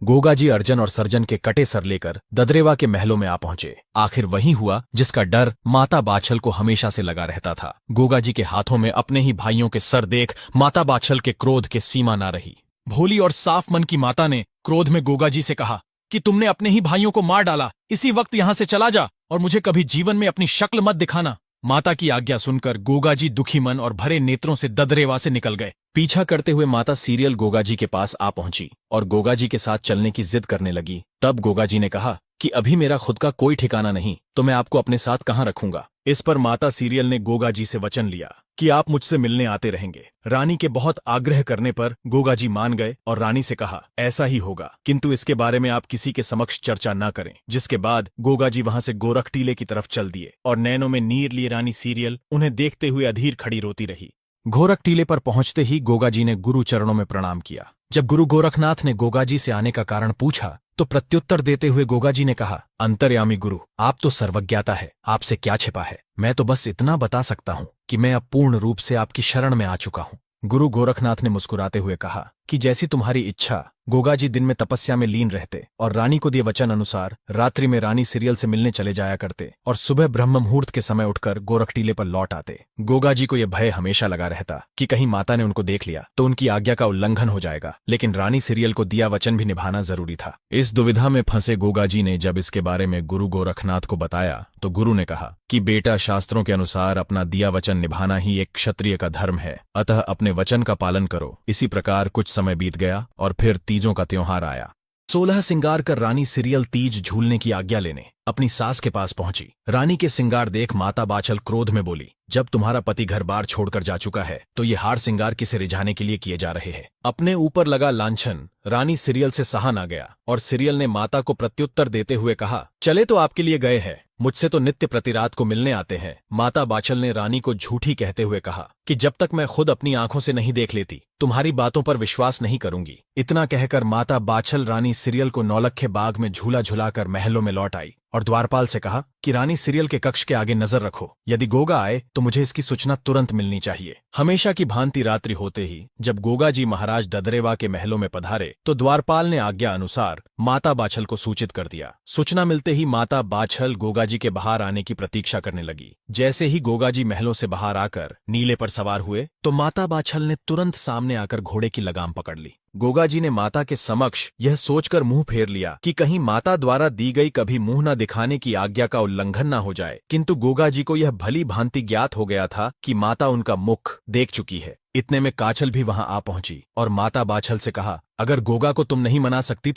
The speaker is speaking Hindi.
गोगा जी अर्जन और सर्जन के कटे सर लेकर ददरेवा के महलों में आ पहुंचे। आखिर वही हुआ जिसका डर माता बाछल को हमेशा से लगा रहता था। गोगा जी के हाथों में अपने ही भाइयों के सर देख माता बाछल के क्रोध के सीमा ना रही। भोली और साफ मन की माता ने क्रोध में गोगा जी से कहा कि तुमने अपने ही भाइयों को मार डाला, इसी वक्त यहां से चला जा और मुझे कभी जीवन में अपनी शक्ल मत दिखाना। माता की आज्ञा सुनकर गोगा जी दुखी मन और भरे नेत्रों से ददरेवा से निकल गए। पीछा करते हुए माता सीरियल गोगा जी के पास आ पहुंची और गोगा जी के साथ चलने की जिद करने लगी। तब गोगा जी ने कहा कि अभी मेरा खुद का कोई ठिकाना नहीं, तो मैं आपको अपने साथ कहां रखूंगा। इस पर माता सीरियल ने गोगा जी से वचन लिया कि आप मुझसे मिलने आते रहेंगे। रानी के बहुत आग्रह करने पर गोगा जी मान गए और रानी से कहा ऐसा ही होगा, किंतु इसके बारे में आप किसी के समक्ष चर्चा न करें। जिसके बाद गोगा जी वहां से गोरख टीले की तरफ चल दिए और नैनों में नीर लिए रानी सीरियल उन्हें देखते हुए अधीर खड़ी रोती रही। गोरख टीले पर पहुंचते ही गोगा जी ने गुरु चरणों में प्रणाम किया। जब गुरु गोरखनाथ ने गोगा जी से आने का कारण पूछा तो प्रत्युत्तर देते हुए गोगा जी ने कहा, अंतर्यामी गुरु, आप तो सर्वज्ञाता है, आपसे क्या छिपा है। मैं तो बस इतना बता सकता हूं कि मैं अब पूर्ण रूप से आपकी शरण में आ चुका हूं। गुरु गोरखनाथ ने मुस्कुराते हुए कहा कि जैसी तुम्हारी इच्छा। गोगा जी दिन में तपस्या में लीन रहते और रानी को दिए वचन अनुसार रात्रि में रानी सीरियल से मिलने चले जाया करते और सुबह ब्रह्म मुहूर्त के समय उठकर गोरख टीले पर लौट आते। गोगा जी को यह भय हमेशा लगा रहता कि कहीं माता ने उनको देख लिया तो उनकी आज्ञा का उल्लंघन हो जाएगा, लेकिन रानी सीरियल को दिया वचन भी निभाना जरूरी था। इस दुविधा में फंसे गोगा जी ने जब इसके बारे में गुरु गोरखनाथ को बताया तो गुरु ने कहा कि बेटा, शास्त्रों के अनुसार अपना दिया वचन निभाना ही एक क्षत्रिय का धर्म है, अतः अपने वचन का पालन करो। इसी प्रकार कुछ समय बीत गया और फिर तीजों का त्योहार आया। 16 सिंगार कर रानी सीरियल तीज झूलने की आज्ञा लेने अपनी सास के पास पहुंची। रानी के सिंगार देख माता बाछल क्रोध में बोली, जब तुम्हारा पति घर बार छोड़कर जा चुका है तो ये हार सिंगार किसे रिझाने के लिए किए जा रहे हैं। अपने ऊपर लगा लांछन रानी सीरियल से सहा ना गया और सीरियल ने माता को प्रत्युत्तर देते हुए कहा, चले तो आपके लिए गए हैं, मुझसे तो नित्य प्रति रात को मिलने आते हैं। माता बाछल ने रानी को झूठी कहते हुए कहा कि जब तक मैं खुद अपनी आंखों से नहीं देख लेती तुम्हारी बातों पर विश्वास नहीं करूंगी। इतना कहकर माता बाछल रानी सीरियल को नौलखे बाग में झूला झुलाकर महलों में लौट आई और द्वारपाल से कहा कि रानी सीरियल के कक्ष के आगे नजर रखो, यदि गोगा आए तो मुझे इसकी सूचना तुरंत मिलनी चाहिए। हमेशा की भांति रात्रि होते ही जब गोगा जी महाराज ददरेवा के महलों में पधारे तो द्वारपाल ने आज्ञा अनुसार माता बाछल को सूचित कर दिया। सूचना मिलते ही माता बाछल गोगा जी के बाहर आने की प्रतीक्षा करने लगी। जैसे ही गोगा जी महलों से बाहर आकर नीले पर सवार हुए तो माता बाछल ने तुरंत सामने आकर घोड़े की लगाम पकड़ ली। गोगा जी ने माता के समक्ष यह सोचकर मुंह फेर लिया कि कहीं माता द्वारा दी गई कभी मुंह न दिखाने की आज्ञा का उल्लंघन न हो जाए, किंतु गोगा जी को यह भली भांति ज्ञात हो गया था कि माता उनका मुख देख चुकी है। इतने में काछल भी वहां आ पहुंची और माता बाछल से कहा, अगर गोगा को तुम नहीं मना सकती तो